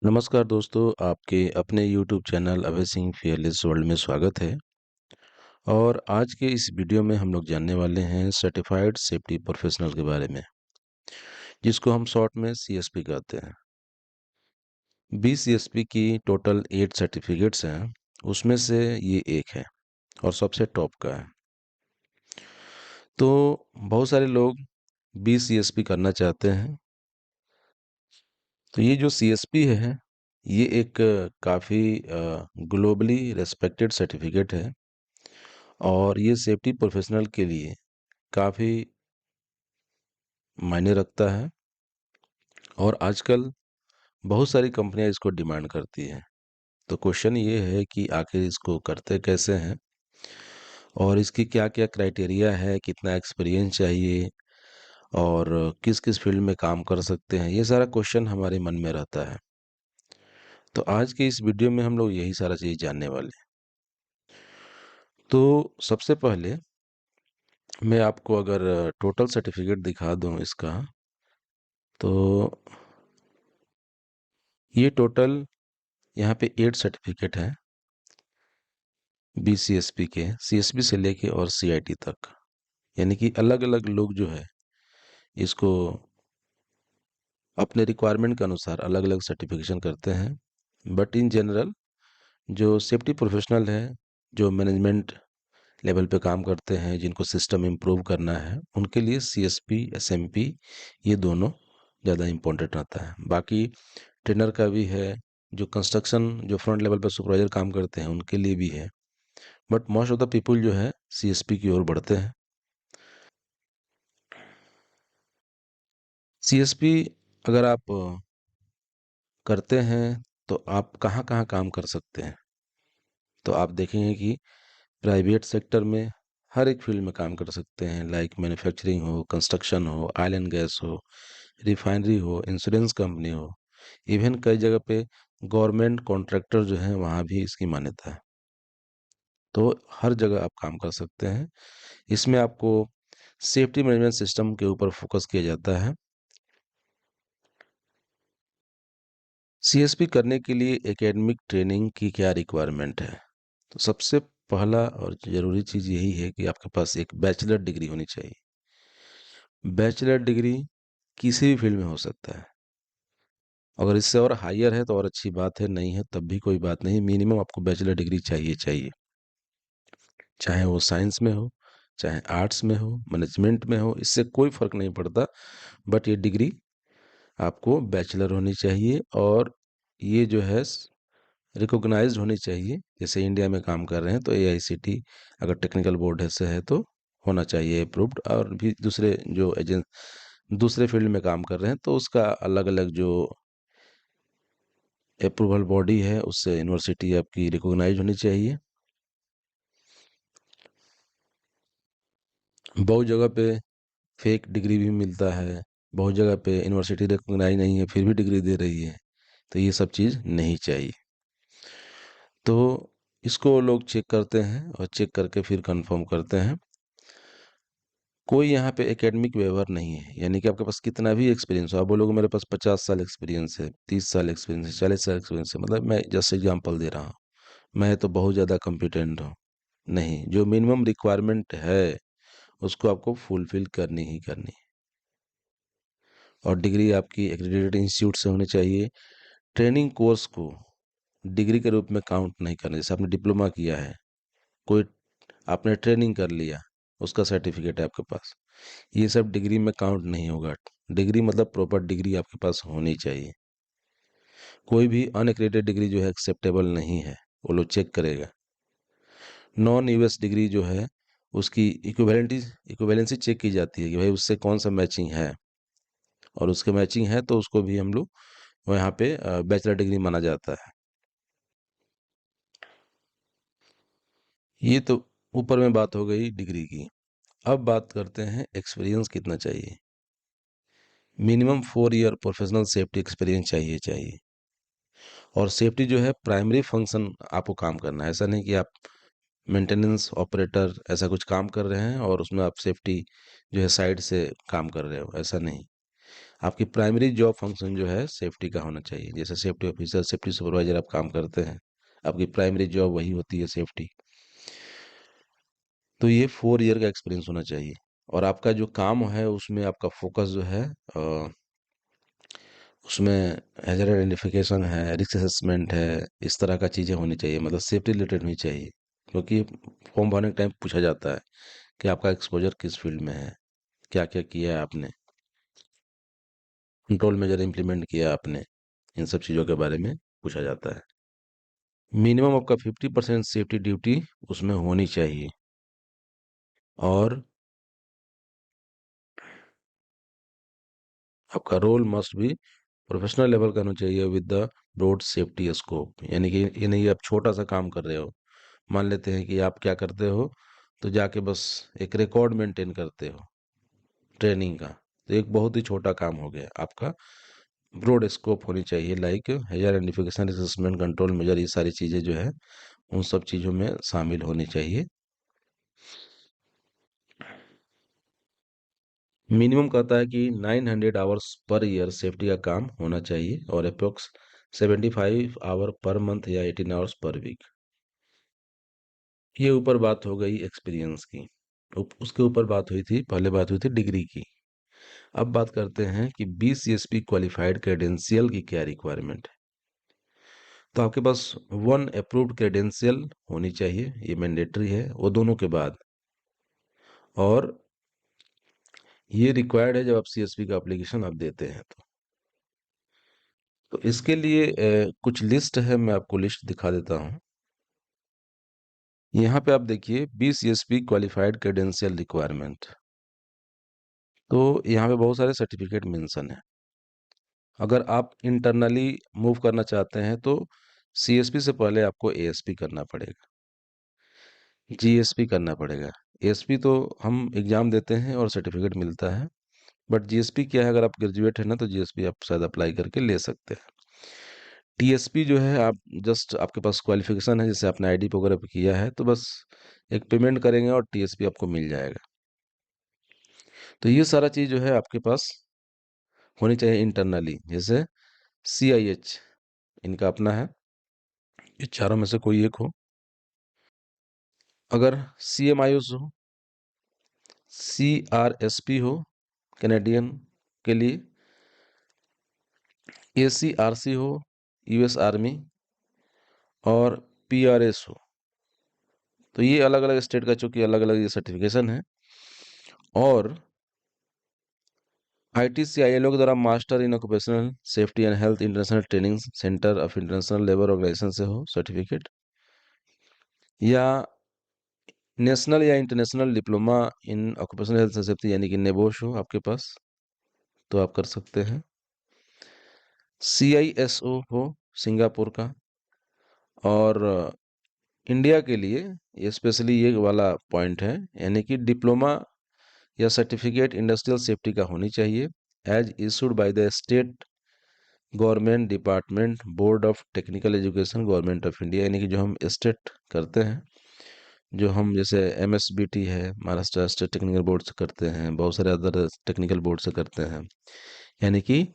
नमस्कार दोस्तों, आपके अपने YouTube channel Abhay Singh fearless world में स्वागत है। और आज के इस वीडियो में हम लोग जानने वाले हैं सर्टिफाइड सेफ्टी प्रोफेशनल के बारे में, जिसको हम शॉर्ट में CSP कहते हैं। BCSP की टोटल 8 सर्टिफिकेट्स हैं, उसमें से ये एक है और सबसे टॉप का है। तो बहुत सारे लोग BCSP करना चाहते हैं। तो ये जो CSP है, ये एक काफ़ी ग्लोबली रेस्पेक्टेड सर्टिफिकेट है और ये सेफ्टी प्रोफेशनल के लिए काफ़ी मायने रखता है। और आजकल बहुत सारी कंपनियां इसको डिमांड करती हैं। तो क्वेश्चन ये है कि आखिर इसको करते कैसे हैं और इसकी क्या क्या क्राइटेरिया है, कितना एक्सपीरियंस चाहिए और किस किस फील्ड में काम कर सकते हैं, ये सारा क्वेश्चन हमारे मन में रहता है। तो आज के इस वीडियो में हम लोग यही सारा चीज़ जानने वाले हैं। तो सबसे पहले मैं आपको अगर टोटल सर्टिफिकेट दिखा दूं इसका, तो ये टोटल यहाँ पे 8 सर्टिफिकेट हैं BCSP के, CSP से लेके और CIT तक। यानी कि अलग अलग लोग जो है इसको अपने रिक्वायरमेंट के अनुसार अलग अलग सर्टिफिकेशन करते हैं। बट इन जनरल जो सेफ्टी प्रोफेशनल है, जो मैनेजमेंट लेवल पे काम करते हैं, जिनको सिस्टम इम्प्रूव करना है, उनके लिए CSP SMP ये दोनों ज़्यादा इम्पोर्टेंट रहता है। बाकी ट्रेनर का भी है, जो कंस्ट्रक्शन जो फ्रंट लेवल पे सुपरवाइजर काम करते हैं उनके लिए भी है। But most of the people जो है CSP की ओर बढ़ते हैं। CSP अगर आप करते हैं तो आप कहाँ कहाँ काम कर सकते हैं, तो आप देखेंगे कि प्राइवेट सेक्टर में हर एक फील्ड में काम कर सकते हैं। लाइक मैन्युफैक्चरिंग हो, कंस्ट्रक्शन हो, ऑयल एंड गैस हो, रिफाइनरी हो, इंश्योरेंस कंपनी हो, इवन कई जगह पे गवर्नमेंट कॉन्ट्रैक्टर जो हैं वहाँ भी इसकी मान्यता है। तो हर जगह आप काम कर सकते हैं। इसमें आपको सेफ्टी मैनेजमेंट सिस्टम के ऊपर फोकस किया जाता है। CSP करने के लिए एकेडमिक ट्रेनिंग की क्या रिक्वायरमेंट है, तो सबसे पहला और ज़रूरी चीज़ यही है कि आपके पास एक बैचलर डिग्री होनी चाहिए। बैचलर डिग्री किसी भी फील्ड में हो सकता है। अगर इससे और हायर है तो और अच्छी बात है, नहीं है तब भी कोई बात नहीं। मिनिमम आपको बैचलर डिग्री चाहिए चाहिए, चाहे वो साइंस में हो, चाहे आर्ट्स में हो, मैनेजमेंट में हो, इससे कोई फ़र्क नहीं पड़ता। बट ये डिग्री आपको बैचलर होनी चाहिए और ये जो है रिकॉग्नाइज्ड होनी चाहिए। जैसे इंडिया में काम कर रहे हैं तो AICT अगर टेक्निकल बोर्ड है से है तो होना चाहिए अप्रूव्ड। और भी दूसरे जो एजेंट दूसरे फील्ड में काम कर रहे हैं तो उसका अलग अलग जो अप्रूवल बॉडी है उससे यूनिवर्सिटी आपकी रिकॉग्नाइज होनी चाहिए। बहुत जगह पे फेक डिग्री भी मिलता है, बहुत जगह पे यूनिवर्सिटी रिकॉग्नाइज नहीं है फिर भी डिग्री दे रही है, तो ये सब चीज़ नहीं चाहिए। तो इसको लोग चेक करते हैं और चेक करके फिर कंफर्म करते हैं। कोई यहाँ पे एकेडमिक वेवर नहीं है, यानी कि आपके पास कितना भी एक्सपीरियंस हो, आप बोलोगे मेरे पास 50 साल एक्सपीरियंस है, 30 साल एक्सपीरियंस है, 40 साल एक्सपीरियंस है, मतलब मैं जस्ट एग्जांपल दे रहा हूँ, मैं तो बहुत ज़्यादा कॉम्पिटेंट हूँ। नहीं, जो मिनिमम रिक्वायरमेंट है उसको आपको फुलफिल करनी ही करनी है। और डिग्री आपकी एक्रेडिटेड इंस्टीट्यूट से होनी चाहिए। ट्रेनिंग कोर्स को डिग्री के रूप में काउंट नहीं करना। जैसे आपने डिप्लोमा किया है, कोई आपने ट्रेनिंग कर लिया, उसका सर्टिफिकेट है आपके पास, ये सब डिग्री में काउंट नहीं होगा। डिग्री मतलब प्रॉपर डिग्री आपके पास होनी चाहिए। कोई भी अनएक्रेडिटेड डिग्री जो है एक्सेप्टेबल नहीं है, वो लोग चेक करेगा। नॉन US डिग्री जो है उसकी इक्विवेलेंसी चेक की जाती है कि भाई उससे कौन सा मैचिंग है, और उसके मैचिंग है तो उसको भी हम लोग यहाँ पे बैचलर डिग्री माना जाता है। ये तो ऊपर में बात हो गई डिग्री की। अब बात करते हैं एक्सपीरियंस कितना चाहिए। Minimum 4 year professional safety experience चाहिए चाहिए। और सेफ्टी जो है प्राइमरी फंक्शन आपको काम करना है। ऐसा नहीं कि आप मेंटेनेंस ऑपरेटर ऐसा कुछ काम कर रहे हैं और उसमें आप सेफ्टी जो है साइड से काम कर रहे हो, ऐसा नहीं। आपकी प्राइमरी जॉब फंक्शन जो है सेफ्टी का होना चाहिए। जैसे सेफ्टी ऑफिसर, सेफ्टी सुपरवाइजर आप काम करते हैं, आपकी प्राइमरी जॉब वही होती है, सेफ्टी। तो ये 4 ईयर का एक्सपीरियंस होना चाहिए। और आपका जो काम है उसमें आपका फोकस जो है उसमें हैजर्ड आइडेंटिफिकेशन है, रिस्क असेसमेंट है, इस तरह का चीज़ें होनी चाहिए, मतलब सेफ्टी रिलेटेड होनी चाहिए। क्योंकि फॉर्म भरने के टाइम पूछा जाता है कि आपका एक्सपोजर किस फील्ड में है, क्या क्या किया है आपने, कंट्रोल मेजर इम्प्लीमेंट किया आपने, इन सब चीज़ों के बारे में पूछा जाता है। मिनिमम आपका 50% सेफ्टी ड्यूटी उसमें होनी चाहिए। और आपका role must be professional level का होना चाहिए with the broad safety scope. यानी कि ये नहीं आप छोटा सा काम कर रहे हो। मान लेते हैं कि आप क्या करते हो, तो जाके बस एक रिकॉर्ड मेंटेन करते हो ट्रेनिंग का, तो एक बहुत ही छोटा काम हो गया आपका। ब्रॉड स्कोप होनी चाहिए, लाइक हेजर आइडेंटिफिकेशन, असेसमेंट, कंट्रोल मेजर, ये सारी चीज़ें जो है उन सब चीज़ों में शामिल होनी चाहिए। मिनिमम कहता है कि 900 आवर्स पर ईयर सेफ्टी का काम होना चाहिए, और अप्रोक्स 75 आवर पर मंथ या 18 आवर्स पर वीक। ये ऊपर बात हो गई एक्सपीरियंस की। उसके ऊपर बात हुई थी, पहले बात हुई थी डिग्री की। अब बात करते हैं कि BCSP क्वालिफाइड क्रेडेंशियल की क्या रिक्वायरमेंट है। तो आपके पास 1 अप्रूव्ड क्रेडेंशियल होनी चाहिए, ये मैंडेटरी है, वो दोनों के बाद। और ये रिक्वायर्ड है जब आप CSP का एप्लीकेशन आप देते हैं तो इसके लिए कुछ लिस्ट है, मैं आपको लिस्ट दिखा देता हूँ। यहाँ पे आप देखिए BCSP क्वालिफाइड क्रेडेंशियल रिक्वायरमेंट, तो यहाँ पे बहुत सारे सर्टिफिकेट मेंशन है। अगर आप इंटरनली मूव करना चाहते हैं तो CSP से पहले आपको ASP करना पड़ेगा, GSP करना पड़ेगा। ASP तो हम एग्जाम देते हैं और सर्टिफिकेट मिलता है, बट GSP क्या है, अगर आप ग्रेजुएट है ना तो GSP आप शायद अप्लाई करके ले सकते हैं। TSP जो है, आप जस्ट आपके पास क्वालिफिकेशन है, जैसे आपने ID वगैरह पे किया है, तो बस एक पेमेंट करेंगे और TSP आपको मिल जाएगा। तो ये सारा चीज़ जो है आपके पास होनी चाहिए इंटरनली। जैसे CIH इनका अपना है, ये चारों में से कोई एक हो। अगर CMIS हो, CRSP हो कैनेडियन के लिए, ACRC हो US आर्मी, और PRS हो। तो ये अलग अलग स्टेट का चूंकि अलग अलग ये सर्टिफिकेशन है। और ITCILO के द्वारा master in occupational safety and health international training centre of international labour organisation से हो सर्टिफिकेट, या नेशनल या international diploma in occupational health and safety यानी कि नेबोश हो आपके पास, तो आप कर सकते हैं। CISO हो सिंगापुर का। और इंडिया के लिए ये स्पेशली ये वाला पॉइंट है, यानी कि डिप्लोमा या सर्टिफिकेट इंडस्ट्रियल सेफ्टी का होनी चाहिए, as issued by the state government department board of technical education government of India. यानी कि जो हम स्टेट करते हैं, जो हम जैसे MSBT है, महाराष्ट्र स्टेट टेक्निकल बोर्ड से करते हैं, बहुत सारे अदर टेक्निकल बोर्ड से करते हैं। यानी कि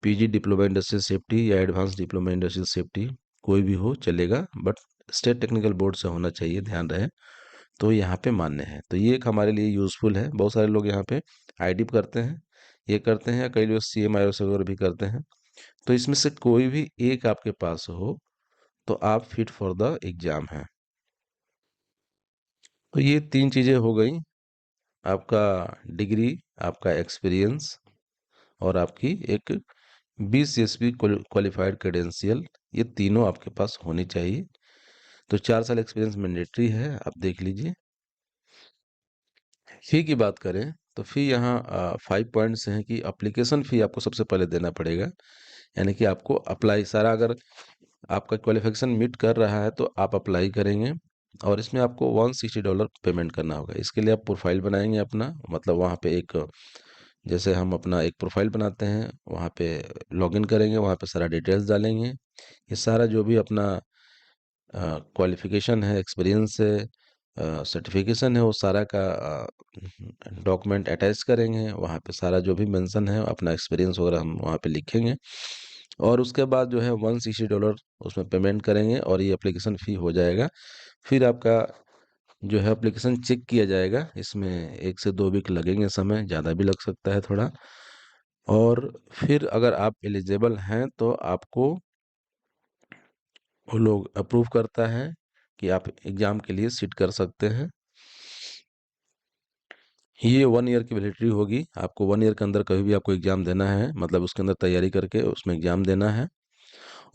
PG डिप्लोमा इंडस्ट्रियल सेफ्टी या एडवांस डिप्लोमा इंडस्ट्रियल सेफ्टी कोई भी हो चलेगा, बट स्टेट टेक्निकल बोर्ड से होना चाहिए, ध्यान रहे। तो यहाँ पे मान्य है, तो ये एक हमारे लिए यूज़फुल है। बहुत सारे लोग यहाँ पे IDP करते हैं, ये करते हैं, कई लोग CMIS वगैरह भी करते हैं। तो इसमें से कोई भी एक आपके पास हो तो आप फिट फॉर द एग्जाम हैं। तो ये 3 चीज़ें हो गई, आपका डिग्री, आपका एक्सपीरियंस, और आपकी एक BCSP क्वालिफाइड क्रेडेंशियल, ये तीनों आपके पास होनी चाहिए। तो 4 साल एक्सपीरियंस मैंडेटरी है, आप देख लीजिए। फी की बात करें तो फी यहाँ 5 पॉइंट्स हैं कि अप्लीकेशन फ़ी आपको सबसे पहले देना पड़ेगा। यानी कि आपको अप्लाई सारा, अगर आपका क्वालिफिकेशन मीट कर रहा है तो आप अप्लाई करेंगे, और इसमें आपको $160 पेमेंट करना होगा। इसके लिए आप प्रोफाइल बनाएंगे अपना, मतलब वहाँ पे एक, जैसे हम अपना एक प्रोफाइल बनाते हैं, वहाँ पे लॉगिन करेंगे, वहाँ पे सारा डिटेल्स डालेंगे। ये सारा जो भी अपना क्वालिफिकेशन है, एक्सपीरियंस है, सर्टिफिकेशन है वो सारा का डॉक्यूमेंट अटैच करेंगे, वहाँ पे सारा जो भी मेंशन है अपना एक्सपीरियंस वगैरह हम वहाँ पे लिखेंगे, और उसके बाद जो है $160 उसमें पेमेंट करेंगे और ये एप्लीकेशन फ़ी हो जाएगा। फिर आपका जो है एप्लीकेशन चेक किया जाएगा, इसमें 1 से 2 वीक लगेंगे, समय ज़्यादा भी लग सकता है थोड़ा। और फिर अगर आप एलिजिबल हैं तो आपको वो लोग अप्रूव करता है कि आप एग्ज़ाम के लिए सिट कर सकते हैं। ये 1 ईयर की वैलिडिटी होगी, आपको 1 ईयर के अंदर कभी भी आपको एग्ज़ाम देना है, मतलब उसके अंदर तैयारी करके उसमें एग्ज़ाम देना है।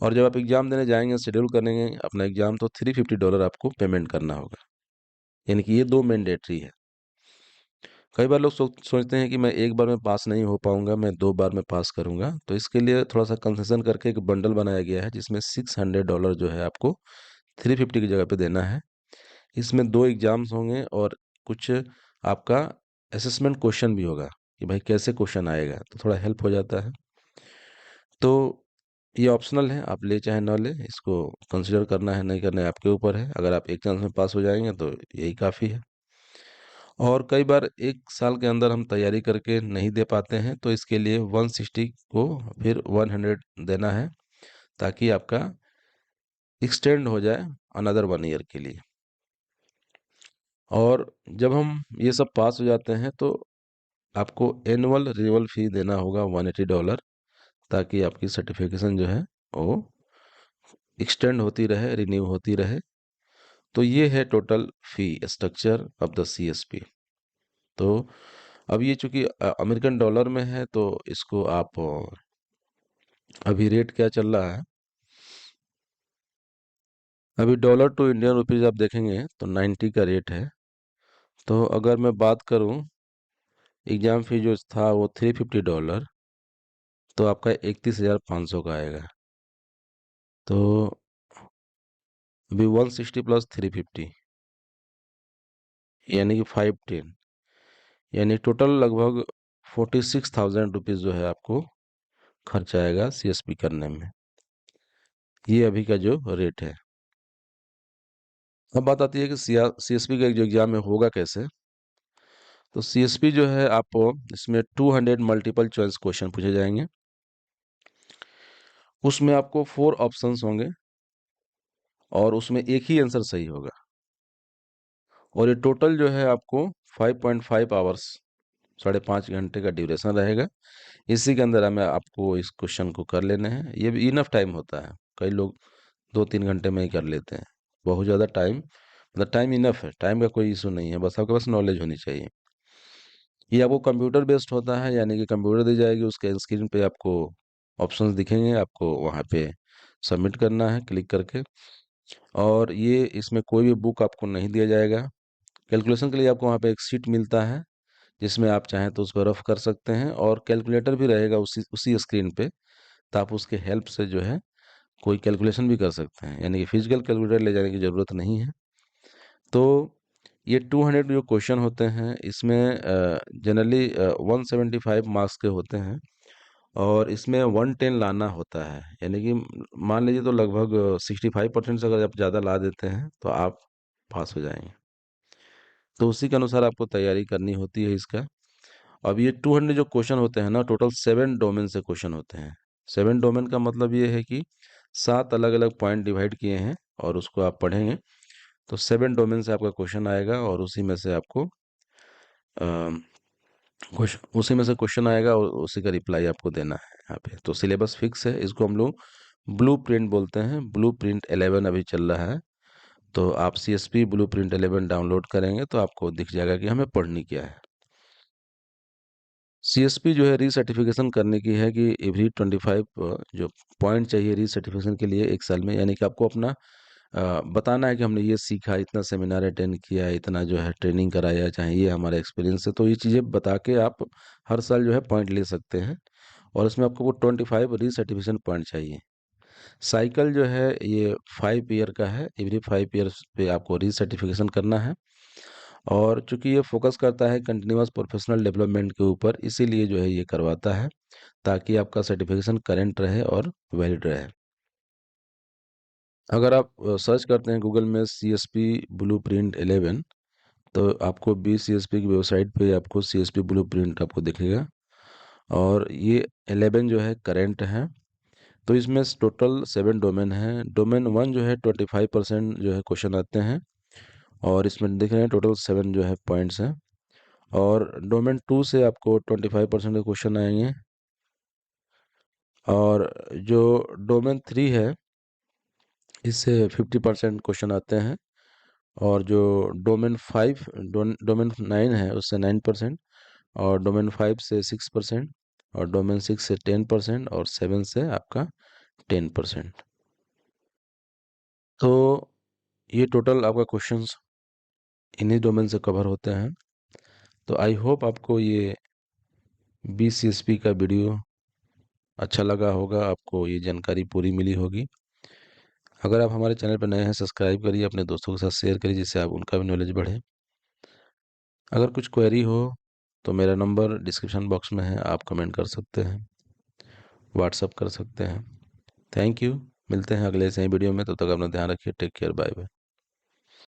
और जब आप एग्ज़ाम देने जाएंगे, शेड्यूल करेंगे अपना एग्ज़ाम, तो $350 आपको पेमेंट करना होगा, यानी कि ये 2 मैंडेटरी है। कई बार लोग सोचते हैं कि मैं एक बार में पास नहीं हो पाऊंगा, मैं 2 बार में पास करूंगा, तो इसके लिए थोड़ा सा कंसेशन करके एक बंडल बनाया गया है जिसमें $600 जो है आपको 350 की जगह पे देना है। इसमें 2 एग्जाम्स होंगे और कुछ आपका असेसमेंट क्वेश्चन भी होगा कि भाई कैसे क्वेश्चन आएगा, तो थोड़ा हेल्प हो जाता है। तो ये ऑप्शनल है, आप ले चाहे ना ले, इसको कंसिडर करना है नहीं करना है आपके ऊपर है। अगर आप एक चांस में पास हो जाएंगे तो यही काफ़ी है। और कई बार 1 साल के अंदर हम तैयारी करके नहीं दे पाते हैं, तो इसके लिए 160 को फिर 100 देना है, ताकि आपका एक्सटेंड हो जाए अनदर 1 ईयर के लिए। और जब हम ये सब पास हो जाते हैं तो आपको एनुअल रिन्यूअल फी देना होगा $180, ताकि आपकी सर्टिफिकेशन जो है वो एक्सटेंड होती रहे, रिन्यू होती रहे। तो ये है total fee structure of the CSP. तो अब ये चूंकि अमेरिकन डॉलर में है, तो इसको आप अभी रेट क्या चल रहा है, अभी डॉलर टू इंडियन रुपीज आप देखेंगे तो 90 का रेट है। तो अगर मैं बात करूं, एग्जाम फी जो था वो $350, तो आपका 31,500 का आएगा। तो अभी 160 प्लस 350 यानी कि 510, यानी टोटल लगभग 46,000 रुपीज़ जो है आपको खर्च आएगा सीएसपी करने में। ये अभी का जो रेट है। अब बात आती है कि सीएसपी का जो एग्जाम में होगा कैसे। तो सीएसपी जो है आप इसमें 200 मल्टीपल चॉइस क्वेश्चन पूछे जाएंगे। उसमें आपको 4 ऑप्शंस होंगे और उसमें एक ही आंसर सही होगा। और ये टोटल जो है आपको 5.5 आवर्स, 5.5 घंटे का ड्यूरेशन रहेगा। इसी के अंदर हमें आपको इस क्वेश्चन को कर लेने हैं। ये भी इनफ टाइम होता है, कई लोग 2-3 घंटे में ही कर लेते हैं। बहुत ज़्यादा टाइम, मतलब टाइम इनफ है, टाइम का कोई इशू नहीं है, बस आपके पास नॉलेज होनी चाहिए। ये आपको कंप्यूटर बेस्ड होता है, यानी कि कंप्यूटर दी जाएगी, उसके स्क्रीन पे आपको ऑप्शंस दिखेंगे, आपको वहाँ पे सबमिट करना है क्लिक करके। और ये इसमें कोई भी बुक आपको नहीं दिया जाएगा। कैलकुलेशन के लिए आपको वहाँ पे एक शीट मिलता है, जिसमें आप चाहें तो उस पर रफ कर सकते हैं, और कैलकुलेटर भी रहेगा उसी उसी स्क्रीन पे, तो आप उसके हेल्प से जो है कोई कैलकुलेशन भी कर सकते हैं, यानी कि फिजिकल कैलकुलेटर ले जाने की ज़रूरत नहीं है। तो ये 200 जो क्वेश्चन होते हैं, इसमें जनरली 175 मार्क्स के होते हैं, और इसमें 110 लाना होता है, यानी कि मान लीजिए तो लगभग 65% से अगर आप ज़्यादा ला देते हैं तो आप पास हो जाएंगे। तो उसी के अनुसार आपको तैयारी करनी होती है इसका। अब ये 200 जो क्वेश्चन होते हैं ना, टोटल 7 डोमेन से क्वेश्चन होते हैं। 7 डोमेन का मतलब ये है कि 7 अलग अलग पॉइंट डिवाइड किए हैं, और उसको आप पढ़ेंगे तो 7 डोमेन से आपका क्वेश्चन आएगा, और उसी में से आपको उसी में से क्वेश्चन आएगा और उसी का रिप्लाई आपको देना है यहाँ पे। तो सिलेबस फिक्स है, इसको हम लोग ब्लू प्रिंट बोलते हैं। ब्लू प्रिंट 11 अभी चल रहा है, तो आप CSP ब्लू प्रिंट 11 डाउनलोड करेंगे तो आपको दिख जाएगा कि हमें पढ़नी क्या है। CSP जो है रीसर्टिफिकेशन करने की है, कि एवरी 25 जो पॉइंट चाहिए रीसर्टिफिकेशन के लिए 1 साल में, यानी कि आपको अपना बताना है कि हमने ये सीखा, इतना सेमिनार अटेंड किया, इतना जो है ट्रेनिंग कराया, चाहे ये हमारा एक्सपीरियंस है, तो ये चीज़ें बता के आप हर साल जो है पॉइंट ले सकते हैं। और इसमें आपको वो 25 रीसर्टिफिकेशन पॉइंट चाहिए। साइकिल जो है ये 5 ईयर का है, एवरी 5 ईयर्स पे आपको रीसर्टिफिकेशन करना है। और चूंकि ये फोकस करता है कंटिन्यूअस प्रोफेशनल डेवलपमेंट के ऊपर, इसीलिए जो है ये करवाता है, ताकि आपका सर्टिफिकेशन करेंट रहे और वैलिड रहे। अगर आप सर्च करते हैं गूगल में CSP ब्लूप्रिंट 11, तो आपको BCSP की वेबसाइट पे आपको CSP ब्लूप्रिंट आपको दिखेगा। और ये 11 जो है करंट है। तो इसमें टोटल 7 डोमेन हैं। डोमेन 1 जो है 25% जो है क्वेश्चन आते हैं, और इसमें देख रहे हैं टोटल 7 जो है पॉइंट्स हैं। और डोमेन 2 से आपको 25% के क्वेश्चन आएंगे। और जो डोमेन 3 है, इससे 50% क्वेश्चन आते हैं। और जो डोमेन 5 डोमेन 9 है, उससे 9%। और डोमेन 5 से 6%। और डोमेन 6 से 10%। और 7 से आपका 10%। तो ये टोटल आपका क्वेश्चंस इन्हीं डोमेन से कवर होते हैं। तो आई होप आपको ये BCSP का वीडियो अच्छा लगा होगा, आपको ये जानकारी पूरी मिली होगी। अगर आप हमारे चैनल पर नए हैं, सब्सक्राइब करिए, अपने दोस्तों के साथ शेयर करिए, जिससे आप उनका भी नॉलेज बढ़े। अगर कुछ क्वेरी हो तो मेरा नंबर डिस्क्रिप्शन बॉक्स में है, आप कमेंट कर सकते हैं, व्हाट्सअप कर सकते हैं। Thank you. मिलते हैं अगले से वीडियो में, तब तक अपना ध्यान रखिए। Take care, bye bye.